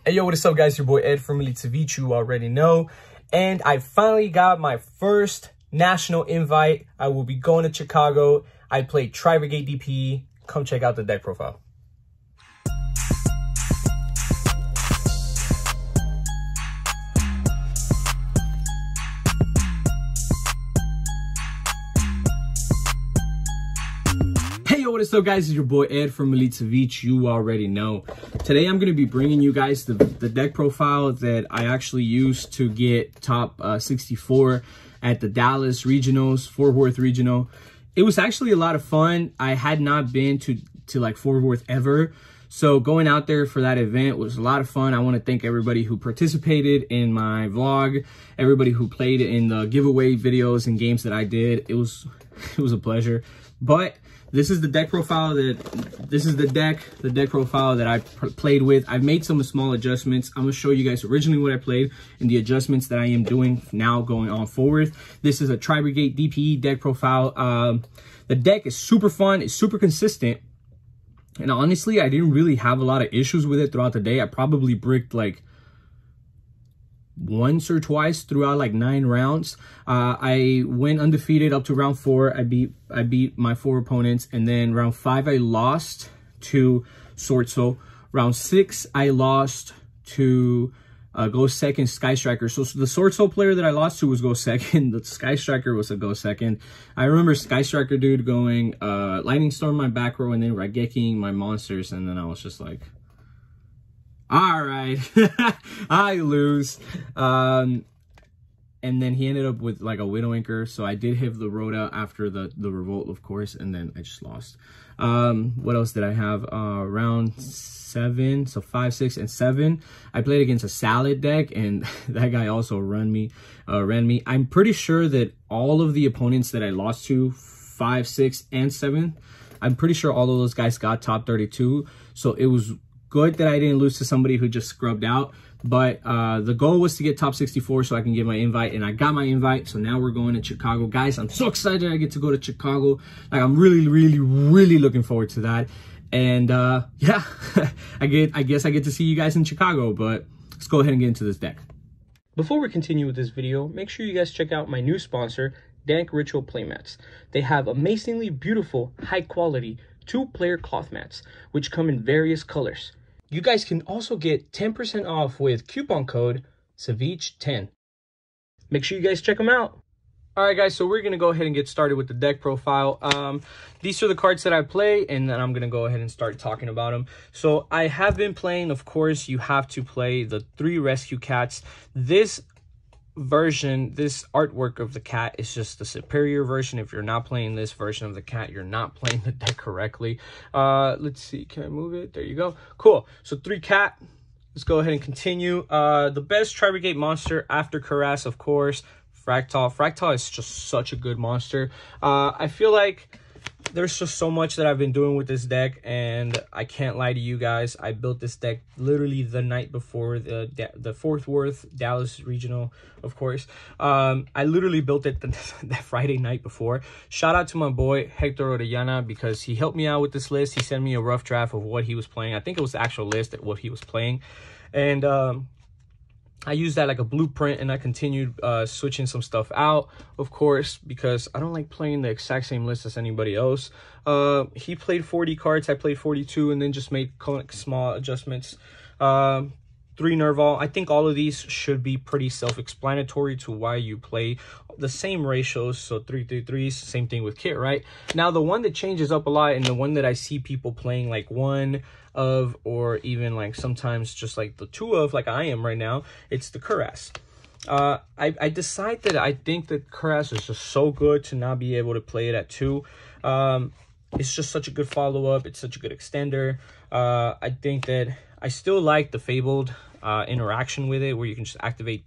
Hey, yo, what is up, guys? Your boy Ed from Elite Ceviche, you already know. And I finally got my first national invite. I will be going to Chicago. I played Tri-Brigade DPE. Come check out the deck profile. Hey, yo, what is up, guys? It's your boy Ed from Elite Ceviche. You already know. Today, I'm going to be bringing you guys the deck profile that I actually used to get top 64 at the Dallas Regionals, Fort Worth Regional. It was actually a lot of fun. I had not been to like Fort Worth ever. So going out there for that event was a lot of fun. I want to thank everybody who participated in my vlog, everybody who played in the giveaway videos and games that I did. It was a pleasure. But this is the deck profile the deck profile that I played with. I've made some small adjustments. I'm gonna show you guys originally what I played and the adjustments that I am doing now going on forward. This is a Tri-Brigade DPE deck profile. The deck is super fun, it's super consistent. And honestly, I didn't really have a lot of issues with it throughout the day. I probably bricked like once or twice throughout like 9 rounds. I went undefeated up to round 4. I beat my 4 opponents, and then round 5 I lost to Sortso. Round 6 I lost to Go Second Sky Striker. So the Sortso player that I lost to was Go Second. The Sky Striker was a Go Second. I remember Sky Striker dude going Lightning Storm my back row and then Raigeki my monsters, and then I was just like, all right, I lose. And then he ended up with like a Widow Anchor. So I did have the Rhoda after the Revolt, of course, and then I just lost. What else did I have? Round 7, so 5, 6, and 7. I played against a Salad deck, and that guy also ran me. I'm pretty sure that all of the opponents that I lost to, 5, 6, and 7, I'm pretty sure all of those guys got top 32. So it was good that I didn't lose to somebody who just scrubbed out. But the goal was to get top 64 so I can get my invite, and I got my invite. So now we're going to Chicago. Guys, I'm so excited I get to go to Chicago. Like, I'm really looking forward to that. And yeah, I guess I get to see you guys in Chicago, but let's go ahead and get into this deck. Before we continue with this video, make sure you guys check out my new sponsor, Dank Ritual Playmats. They have amazingly beautiful, high quality 2-player cloth mats, which come in various colors. You guys can also get 10% off with coupon code Ceviche10. Make sure you guys check them out. All right, guys, so we're going to go ahead and get started with the deck profile. These are the cards that I play, and then I'm going to go ahead and start talking about them. So I have been playing, of course, you have to play the 3 Rescue Cats. This version, this artwork of the cat is just the superior version. If you're not playing this version of the cat, you're not playing the deck correctly. Let's see, can I move it? There you go. Cool. So 3 cat. Let's go ahead and continue. The best Tri-Brigade monster after Karas, of course, Fractal. Fractal is just such a good monster. I feel like there's just so much that I've been doing with this deck, and I can't lie to you guys. I built this deck literally the night before the Fort Worth Dallas Regional, of course. I literally built it that Friday night before. Shout out to my boy Hector Orellana, because he helped me out with this list. He sent me a rough draft of what he was playing. I think it was the actual list at what he was playing, and I used that like a blueprint, and I continued switching some stuff out, of course, because I don't like playing the exact same list as anybody else. He played 40 cards, I played 42, and then just made small adjustments. 3 Nerval. I think all of these should be pretty self-explanatory to why you play the same ratios. So 3, 3, 3s, same thing with Kit, right? Now, the one that changes up a lot, and the one that I see people playing like 1 of, or even like sometimes just like the 2 of, like I am right now, it's the Karas. I decide that I think that Karas is just so good to not be able to play it at 2. It's just such a good follow-up. It's such a good extender. I think that I still like the Fabled interaction with it, where you can just activate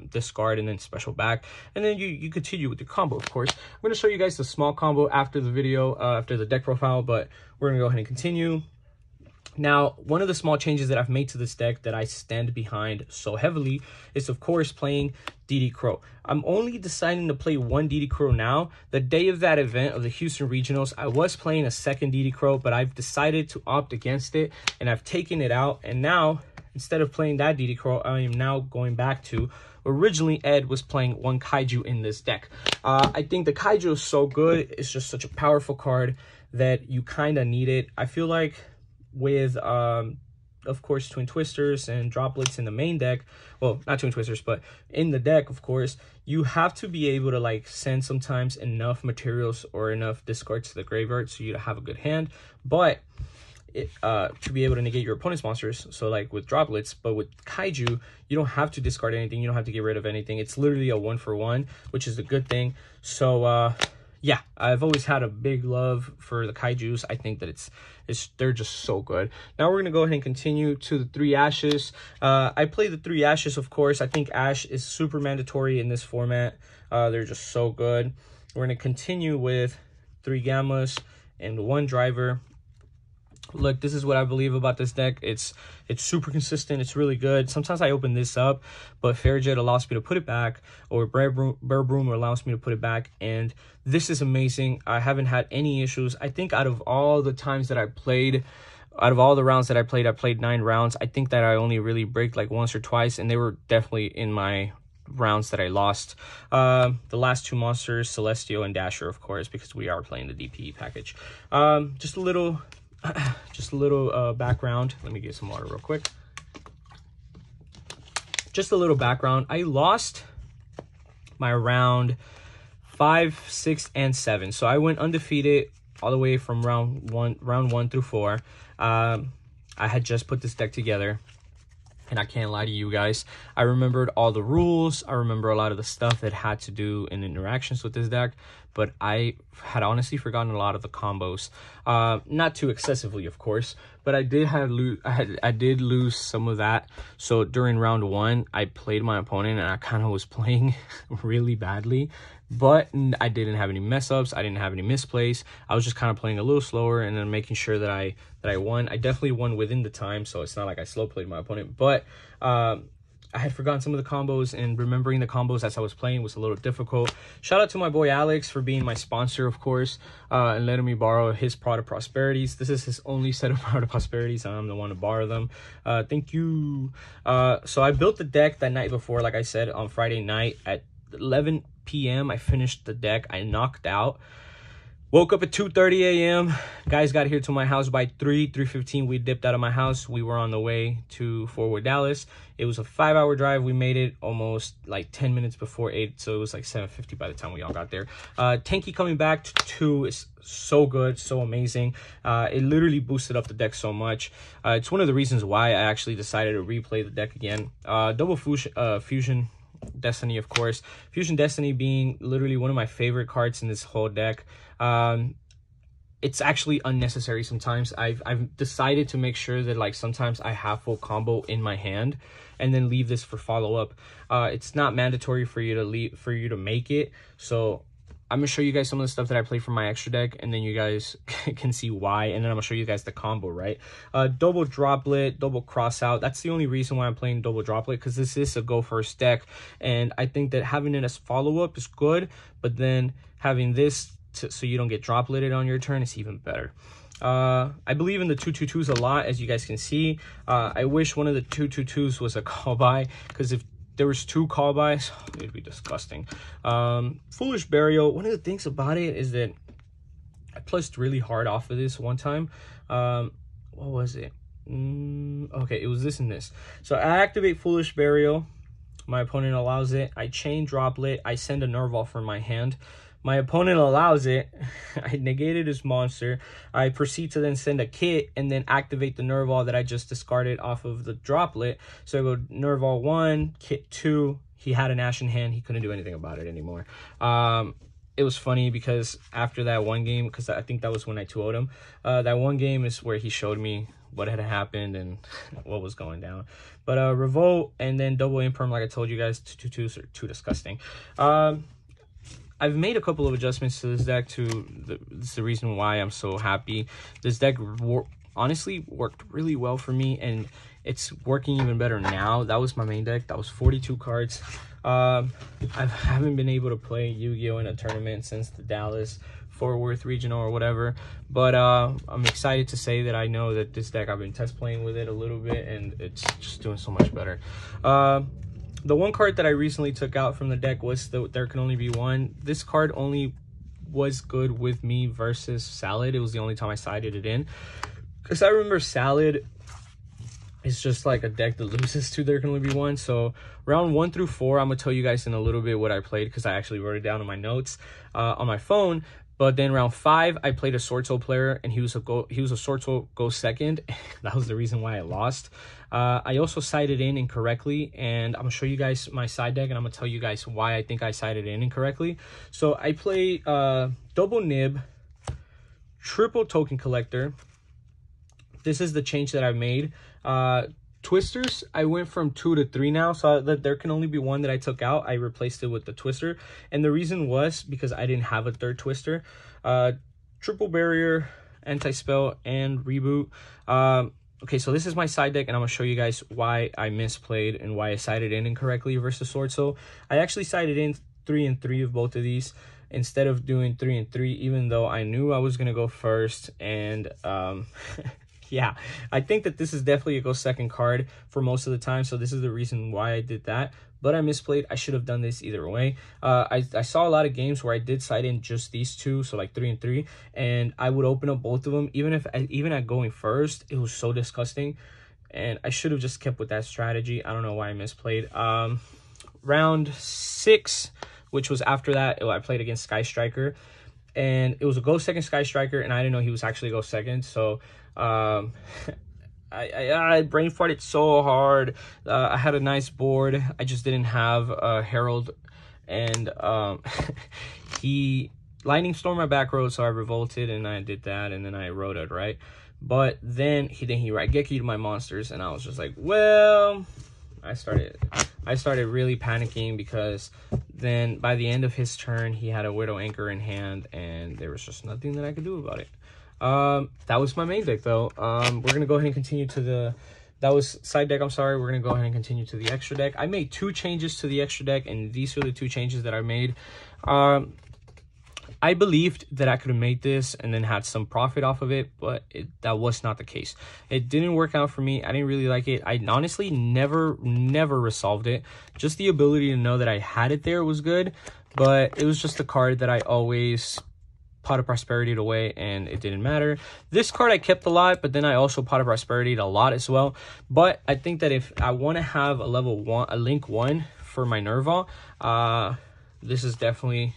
discard and then special back, and then you continue with the combo. Of course, I'm going to show you guys the small combo after the video, after the deck profile, but we're going to go ahead and continue. Now, one of the small changes that I've made to this deck that I stand behind so heavily is, of course, playing DD Crow. I'm only deciding to play 1 DD Crow now. The day of that event of the Houston Regionals, I was playing a 2nd DD Crow, but I've decided to opt against it, and I've taken it out. And now, instead of playing that DD Crow, I am now going back to, originally Ed was playing one Kaiju in this deck. I think the Kaiju is so good. It's just such a powerful card that you kind of need it. I feel like with, of course, Twin Twisters and Droplets in the main deck, well, not Twin Twisters, but in the deck, of course, you have to be able to like send sometimes enough materials or enough discards to the graveyard so you have a good hand, but to be able to negate your opponent's monsters, so like with Droplets. But with Kaiju, you don't have to discard anything, you don't have to get rid of anything. It's literally a 1-for-1, which is a good thing. So yeah, I've always had a big love for the Kaijus. I think that they're just so good. Now we're gonna go ahead and continue to the 3 Ashes. I play the 3 Ashes, of course. I think Ash is super mandatory in this format. They're just so good. We're gonna continue with 3 Gammas and 1 Driver. Look, this is what I believe about this deck. It's super consistent. It's really good. Sometimes I open this up, but Fairjet allows me to put it back, or Bear Broom allows me to put it back, and this is amazing. I haven't had any issues. I think out of all the times that I played, out of all the rounds that I played 9 rounds. I think that I only really bricked like once or twice, and they were definitely in my rounds that I lost. The last 2 monsters, Celestial and Dasher, of course, because we are playing the DPE package. Just a little background. Let me get some water real quick. Just a little background. I lost my round 5, 6, and 7. So I went undefeated all the way from round 1 through 4. I had just put this deck together, and I can't lie to you guys, I remembered all the rules. I remember a lot of the stuff that had to do in interactions with this deck, but I had honestly forgotten a lot of the combos. Not too excessively, of course, but I did lose some of that. So during round 1, I played my opponent, and I kind of was playing really badly, but I didn't have any mess ups. I didn't have any misplays. I was just kind of playing a little slower and then making sure that I won. I definitely won within the time, so it's not like I slow played my opponent, but I had forgotten some of the combos, and remembering the combos as I was playing was a little difficult. Shout out to my boy Alex for being my sponsor, of course, and letting me borrow his Product Prosperities. This is his only set of Product Prosperities, and I'm the one to borrow them. Thank you. So I built the deck that night before, like I said, on Friday night at 11 p.m. I finished the deck. I knocked out. Woke up at 2:30 a.m. Guys got here to my house by 3:15. We dipped out of my house. We were on the way to Fort Worth, Dallas. It was a 5-hour drive. We made it almost like 10 minutes before 8, so it was like 7:50 by the time we all got there. Tanky coming back to 2 is so good, so amazing. It literally boosted up the deck so much. It's one of the reasons why I actually decided to replay the deck again. Double Fusion Destiny, of course. Fusion Destiny being literally one of my favorite cards in this whole deck. It's actually unnecessary sometimes. I've decided to make sure that like sometimes I have full combo in my hand and then leave this for follow-up. It's not mandatory for you to make it. So I'm gonna show you guys some of the stuff that I played from my extra deck, and then you guys can see why, and then I'm gonna show you guys the combo, right? Double Droplet, double Crossout. That's the only reason why I'm playing double Droplet, because this is a go first deck, and I think that having it as follow-up is good, but then having this so you don't get dropletted on your turn is even better. I believe in the 2/2/2s a lot, as you guys can see. I wish one of the 2/2/2s was a call by, because if there was 2 call buys, it'd be disgusting. Foolish Burial. One of the things about it is that I plused really hard off of this one time. What was it? Okay, it was this and this. So I activate Foolish Burial. My opponent allows it. I chain Droplet. I send a Nerval from my hand. My opponent allows it. I negated his monster. I proceed to then send a kit and then activate the Nerval that I just discarded off of the Droplet. So I go Nerval 1, kit 2. He had an Ash in hand. He couldn't do anything about it anymore. It was funny because after that one game, because I think that was when I 2-0'd him, that one game is where he showed me what had happened and what was going down. But Revolt and then double Imperm, like I told you guys, 2/2s are too disgusting. I've made a couple of adjustments to this deck this is the reason why I'm so happy. This deck honestly worked really well for me, and it's working even better now. That was my main deck. That was 42 cards. I haven't been able to play Yu-Gi-Oh in a tournament since the Dallas Fort Worth regional or whatever, but I'm excited to say that I know that this deck, I've been test playing with it a little bit, and it's just doing so much better. The one card that I recently took out from the deck was There Can Only Be One. This card only was good with me versus Salad. It was the only time I sided it in, because I remember Salad is just like a deck that loses to There Can Only Be One. So round 1 through 4, I'm gonna tell you guys in a little bit what I played, because I actually wrote it down in my notes on my phone. But then round 5, I played a Sword Soul player, and he was a Sword Soul go second. That was the reason why I lost. I also sided in incorrectly, and I'm gonna show you guys my side deck, and I'm gonna tell you guys why I think I sided in incorrectly. So I play double nib, triple token collector. This is the change that I've made. Twisters, I went from 2 to 3 now, so that There Can Only Be One that I took out, I replaced it with the Twister, and the reason was because I didn't have a third Twister. Triple barrier, anti-spell, and reboot. Okay, so this is my side deck, and I'm gonna show you guys why I misplayed and why I sided in incorrectly versus Sword Soul. I actually sided in 3 and 3 of both of these instead of doing 3 and 3, even though I knew I was gonna go first. And yeah, I think that this is definitely a go second card for most of the time, so this is the reason why I did that. But I misplayed. I should have done this either way. I saw a lot of games where I did side in just these two, so like 3 and 3, and I would open up both of them. Even at going first, it was so disgusting, and I should have just kept with that strategy. I don't know why I misplayed. Round 6, which was after that, I played against Sky Striker, and it was a go second Sky Striker, and I didn't know he was actually go second, so I brain farted so hard. I had a nice board. I just didn't have Herald, and he lightning stormed my back row, so I revolted and I did that, and then I wrote it right. But then he Raigeki to my monsters, and I was just like, well, I started really panicking, because then by the end of his turn he had a Widow Anchor in hand, and there was just nothing that I could do about it. That was my main deck though. We're gonna go ahead and continue to that was side deck, I'm sorry. We're gonna go ahead and continue to the extra deck. I made 2 changes to the extra deck, and these are the 2 changes that I made. I believed that I could have made this and then had some profit off of it, but that was not the case. It didn't work out for me. I didn't really like it. I honestly never resolved it. Just the ability to know that I had it there was good, but it was just a card that I always Pot of Prosperity away, and it didn't matter. This card I kept a lot, but then I also Pot of Prosperity a lot as well. But I think that if I want to have a link 1 for my Nerval, this is definitely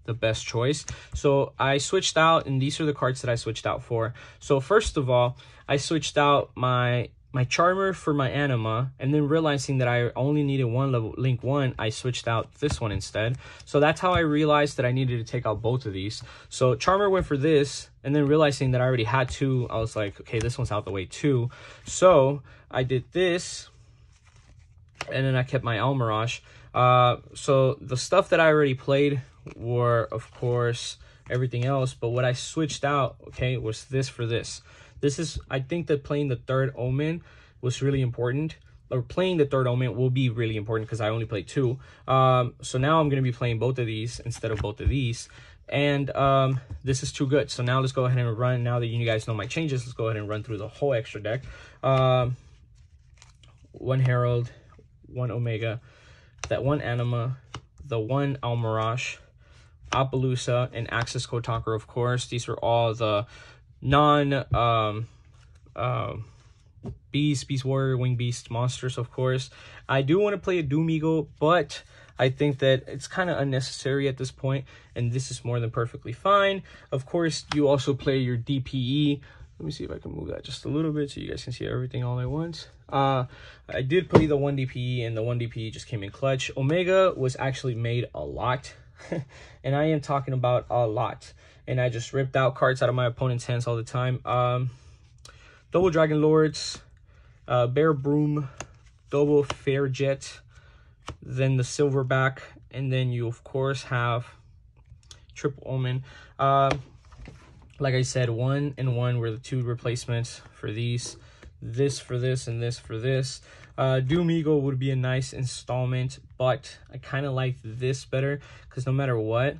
the best choice. So I switched out, and these are the cards that I switched out for. So first of all, I switched out my Charmer for my Anima, and then realizing that I only needed 1 level link 1, I switched out this one instead. So that's how I realized that I needed to take out both of these. So Charmer went for this, and then realizing that I already had 2, I was like, okay, this one's out the way too. So I did this, and then I kept my Almirage. So the stuff that I already played were, of course, everything else, but what I switched out, okay, was this for this. This is, I think that playing the 3rd Omen was really important, or playing the 3rd Omen will be really important, because I only played 2. So now I'm going to be playing both of these instead of both of these, and this is too good. So now let's go ahead and run. Now that you guys know my changes, let's go ahead and run through the whole extra deck. 1 Herald, 1 Omega, that 1 Anima, the 1 Almirage, Appaloosa, and Axis Kotaku, of course. These are all the Beast Warrior, Wing Beast monsters, of course. I do want to play a Doom Eagle, but I think that it's kind of unnecessary at this point, and this is more than perfectly fine. Of course, you also play your DPE. Let me see if I can move that just a little bit so you guys can see everything all at once. I did play the 1 DPE, and the 1 DPE just came in clutch. Omega was actually made a lot, and I am talking about a lot. And I just ripped out cards out of my opponent's hands all the time. Double Dragon Lords, Bear Broom, double Fair Jet, then the Silverback, and then you of course have Triple Omen. Like I said, 1 and 1 were the 2 replacements for these. this for this and this for this. Doom Eagle would be a nice installment, but I kind of like this better because no matter what,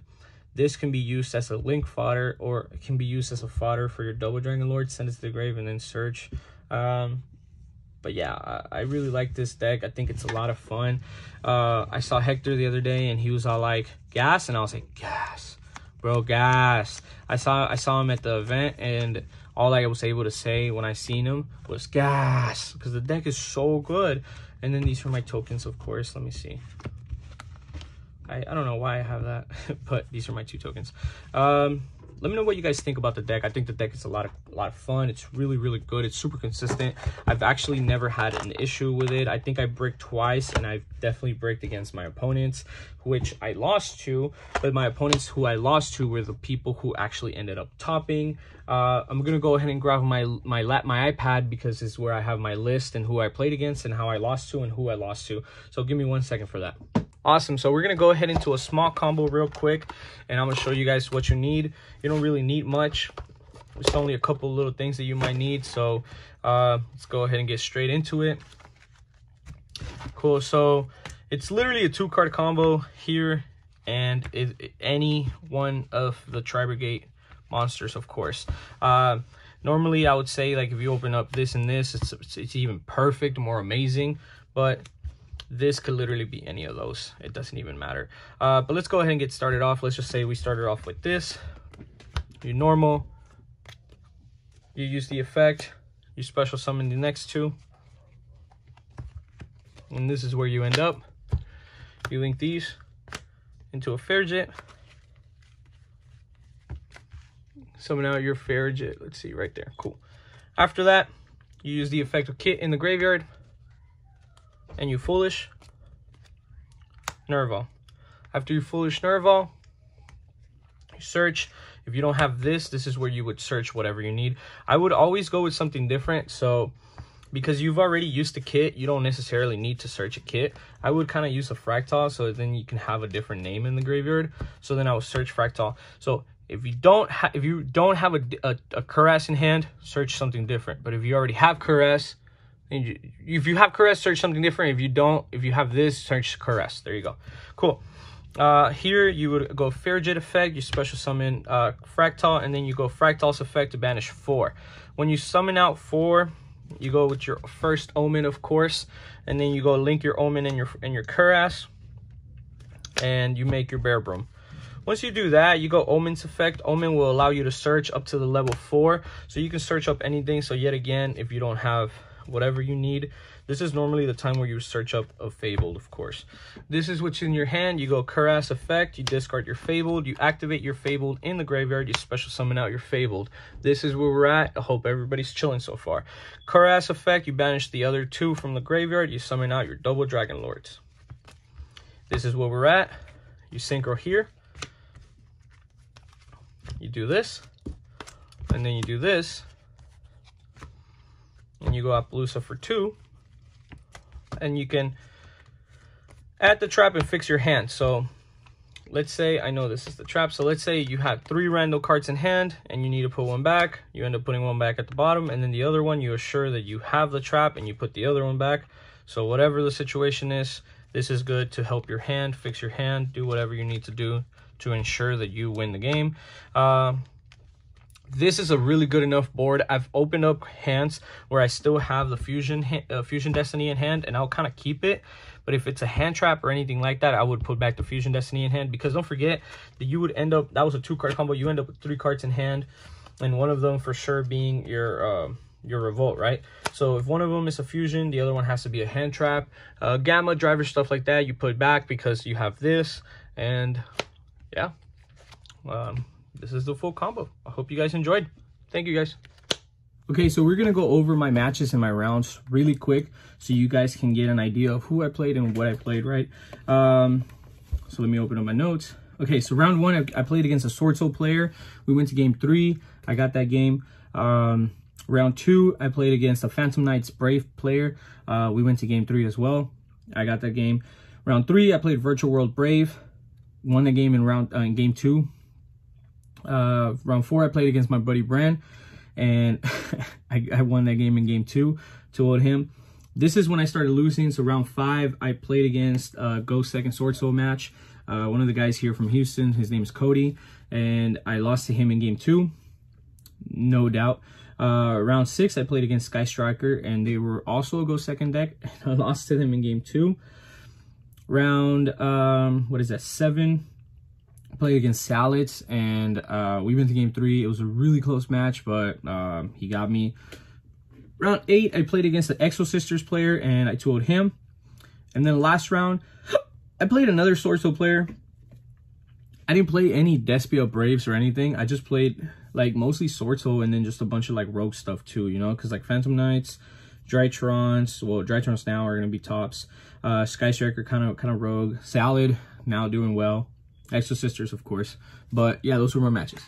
this can be used as a link fodder, or it can be used as a fodder for your double Dragon Lord, send it to the grave, and then search. But yeah, I really like this deck. I think it's a lot of fun. I saw Hector the other day, and he was all like, gas? And I was like, gas, bro, gas. I saw him at the event, and all I was able to say when I seen him was gas, because the deck is so good. And then these are my tokens, of course. Let me see. I don't know why I have that, but these are my 2 tokens. Let me know what you guys think about the deck. I think the deck is a lot of fun. It's really, really good. It's super consistent. I've actually never had an issue with it. I think I bricked twice, and I've definitely bricked against my opponents, which I lost to. But my opponents who I lost to were the people who actually ended up topping. I'm gonna go ahead and grab my iPad, because it's where I have my list and who I played against and how I lost to and who I lost to. So give me 1 second for that. Awesome. So we're going to go ahead into a small combo real quick, and I'm going to show you guys what you need. You don't really need much. It's only a couple little things that you might need. So let's go ahead and get straight into it. Cool. So it's literally a 2-card combo here, and any one of the Tri-Brigade monsters, of course. Normally I would say, like, if you open up this and this, it's even perfect, more amazing, but this could literally be any of those. It doesn't even matter. But let's go ahead and get started off. Let's just say we started off with this. You normal. You use the effect. You special summon the next 2. And this is where you end up. You link these into a Farragut. Summon out your Farragut. Let's see, right there. Cool. After that, you use the effect of Kit in the graveyard. And you foolish Nerval. After you foolish Nerval, you search. If you don't have this, this is where you would search whatever you need. I would always go with something different. So because you've already used the Kit, you don't necessarily need to search a Kit. I would kind of use a Fractal, so then you can have a different name in the graveyard. So then I would search Fractal. So if you don't have a Caress in hand, search something different. But if you already have Caress, if you have Caress, search something different. If you don't, if you have this, search Caress. There you go. Cool. Here you would go Farragut effect, you special summon Fractal, and then you go Fractal's effect to banish 4. When you summon out 4, you go with your first Omen, of course, and then you go link your Omen and your Caress, and you make your Bear Broom. Once you do that, you go Omen's effect. Omen will allow you to search up to the level 4, so you can search up anything. So yet again, if you don't have whatever you need, this is normally the time where you search up a Fabled, of course. This is what's in your hand. You go Caress effect, you discard your Fabled, you activate your Fabled in the graveyard, you special summon out your Fabled. This is where we're at. I hope everybody's chilling so far. Caress effect, you banish the other 2 from the graveyard, you summon out your double Dragon Lords. This is where we're at. You synchro here. You do this, and then you do this, and you go Appaloosa for 2, and you can add the trap and fix your hand. So let's say, I know this is the trap, so let's say you have 3 random cards in hand and you need to put 1 back. You end up putting 1 back at the bottom, and then the other one you assure that you have the trap and you put the other one back. So whatever the situation is, this is good to help your hand, fix your hand, do whatever you need to do to ensure that you win the game. This is a really good enough board. I've opened up hands where I still have the Fusion Destiny in hand, and I'll kind of keep it. But if it's a hand trap or anything like that, I would put back the Fusion Destiny in hand, because don't forget that you would end up, that was a 2-card combo, you end up with 3 cards in hand, and one of them for sure being your Revolt, right? So if one of them is a Fusion, the other one has to be a hand trap. Gamma, driver, stuff like that, you put back because you have this, and yeah. This is the full combo. I hope you guys enjoyed. Thank you, guys. Okay, so we're going to go over my matches and my rounds really quick so you guys can get an idea of who I played and what I played, right? So let me open up my notes. Okay, so round 1, I played against a Sword Soul player. We went to game 3. I got that game. Round 2, I played against a Phantom Knights Brave player. We went to game 3 as well. I got that game. Round 3, I played Virtual World Brave. Won the game in game 2. Round 4, I played against my buddy Bran. and I won that game in game 2 to him. This is when I started losing. So round 5, I played against Go Second Sword Soul match. One of the guys here from Houston, his name is Cody, and I lost to him in game 2, no doubt. Round 6, I played against Sky Striker, and they were also a Go Second deck, and I lost to them in game 2. Round, 7, I played against Salads, and we went to game 3. It was a really close match, but he got me. Round 8, I played against the Exo Sisters player, and I 2-0'd him. And then last round, I played another Sword Soul player. I didn't play any Despia Braves or anything. I just played like mostly Sword Soul and then just a bunch of like rogue stuff too, you know, because like Phantom Knights, Drytrons, well, Drytrons now are gonna be tops. Sky Striker kind of rogue. Salad now doing well. Exo Sisters, of course. But yeah, those were my matches.